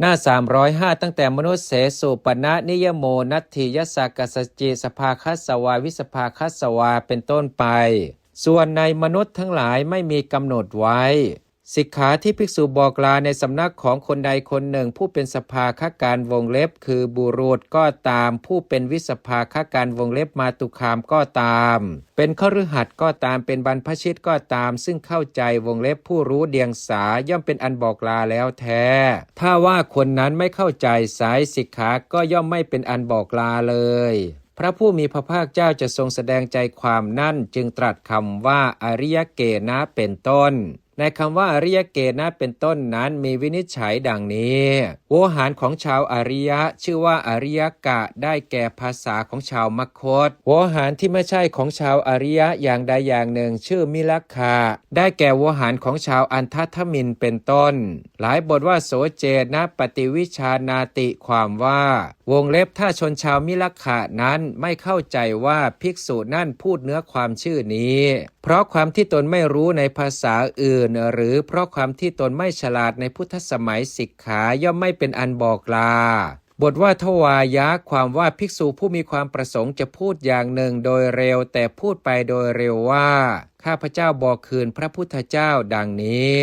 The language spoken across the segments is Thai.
หน้า305ตั้งแต่มนุษย์เสสุปณะนิยโมนัตถิยสสกัสสจิสภาคัสสวาวิสภาคัสสวาเป็นต้นไปส่วนในมนุษย์ทั้งหลายไม่มีกำหนดไว้สิกขาที่ภิกษุบอกลาในสำนักของคนใดคนหนึ่งผู้เป็นสภาคการวงเล็บคือบุรุษก็ตามผู้เป็นวิสภาคการวงเล็บมาตุคามก็ตามเป็นคฤหัสถ์ก็ตามเป็นบรรพชิตก็ตามซึ่งเข้าใจวงเล็บผู้รู้เดียงสาย่อมเป็นอันบอกลาแล้วแท้ถ้าว่าคนนั้นไม่เข้าใจสายสิกขาก็ย่อมไม่เป็นอันบอกลาเลยพระผู้มีพระภาคเจ้าจะทรงแสดงใจความนั่นจึงตรัสคำว่าอริยเกณะเป็นต้นในคำว่าอริยเกณะเป็นต้นนั้นมีวินิจฉัยดังนี้โวหารของชาวอริยะชื่อว่าอริยกะได้แก่ภาษาของชาวมคธโวหารที่ไม่ใช่ของชาวอริยะอย่างใดอย่างหนึ่งชื่อมิลัคคาได้แก่โวหารของชาวอันทัทมินเป็นต้นหลายบทว่าโสเจนะปฏิวิชานาติความว่าวงเล็บถ้าชนชาวมิลัคคะนั้นไม่เข้าใจว่าภิกษุนั่นพูดเนื้อความชื่อนี้เพราะความที่ตนไม่รู้ในภาษาอื่นหรือเพราะความที่ตนไม่ฉลาดในพุทธสมัยสิกขาย่อมไม่เป็นอันบอกลาบทว่าทวายะความว่าภิกษุผู้มีความประสงค์จะพูดอย่างหนึ่งโดยเร็วแต่พูดไปโดยเร็วว่าข้าพเจ้าบอกคืนพระพุทธเจ้าดังนี้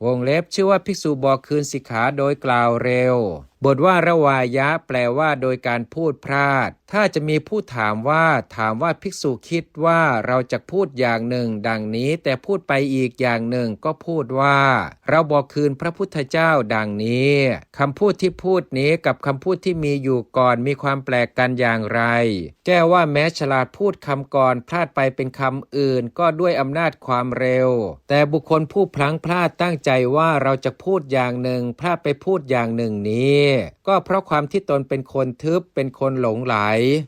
วงเล็บชื่อว่าภิกษุบอกคืนสิกขาโดยกล่าวเร็วบทว่าระวายะแปลว่าโดยการพูดพลาดถ้าจะมีผู้ถามว่าภิกษุคิดว่าเราจะพูดอย่างหนึ่งดังนี้แต่พูดไปอีกอย่างหนึ่งก็พูดว่าเราบอกคืนพระพุทธเจ้าดังนี้คำพูดที่พูดนี้กับคำพูดที่มีอยู่ก่อนมีความแปลกกันอย่างไรแก้ว่าแม้ฉลาดพูดคำก่อนพลาดไปเป็นคำอื่นก็ด้วยอำนาจความเร็วแต่บุคคลผู้พลั้งพลาดตั้งใจว่าเราจะพูดอย่างหนึ่งพลาดไปพูดอย่างหนึ่งนี้ก็เพราะความที่ตนเป็นคนทึบเป็นคนหลงไหล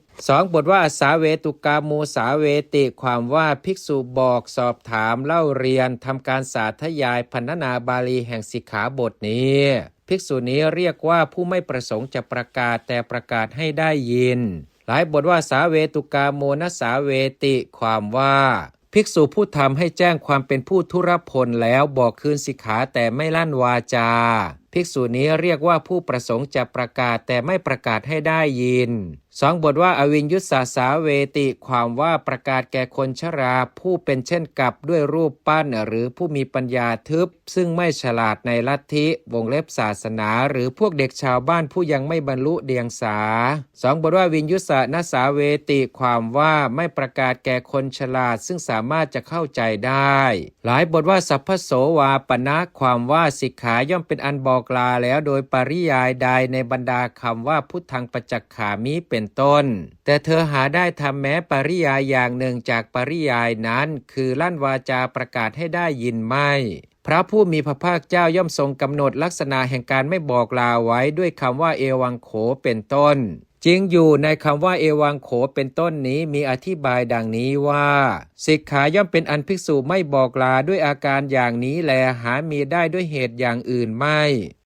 2บทว่าสาเวตุกามูสาเวติความว่าภิกษุบอกสอบถามเล่าเรียนทำการสาธยายพรรณนาบาลีแห่งสิกขาบทนี้ภิกษุนี้เรียกว่าผู้ไม่ประสงค์จะประกาศแต่ประกาศให้ได้ยินหลายบทว่าสาเวตุกาโมนสาเวติความว่าภิกษุผู้ทำให้แจ้งความเป็นผู้ทุรพลแล้วบอกคืนสิกขาแต่ไม่ลั่นวาจาภิกษุนี้เรียกว่าผู้ประสงค์จะประกาศแต่ไม่ประกาศให้ได้ยิน2บทว่าอวินยุสสาสาเวติความว่าประกาศแก่คนชราผู้เป็นเช่นกับด้วยรูปปั้นหรือผู้มีปัญญาทึบซึ่งไม่ฉลาดในลัทธิวงเล็บศาสนาหรือพวกเด็กชาวบ้านผู้ยังไม่บรรลุเดียงสา2บทว่าวินยุสสนสาเวติความว่าไม่ประกาศแก่คนฉลาดซึ่งสามารถจะเข้าใจได้หลายบทว่าสัพพโสวาปนะความว่าสิกขาย่อมเป็นอันบอกลาแล้วโดยปริยายใดในบรรดาคำว่าพุทธังปัจจคามิเป็นต้นแต่เธอหาได้ทำแม้ปริยายอย่างหนึ่งจากปริยายนั้นคือลั่นวาจาประกาศให้ได้ยินไม่พระผู้มีพระภาคเจ้าย่อมทรงกำหนดลักษณะแห่งการไม่บอกลาไว้ด้วยคำว่าเอวังโขเป็นต้นจริงอยู่ในคำว่าเอวังโขเป็นต้นนี้มีอธิบายดังนี้ว่าสิกขาย่อมเป็นอันภิกษุไม่บอกลาด้วยอาการอย่างนี้แลหามีได้ด้วยเหตุอย่างอื่นไม่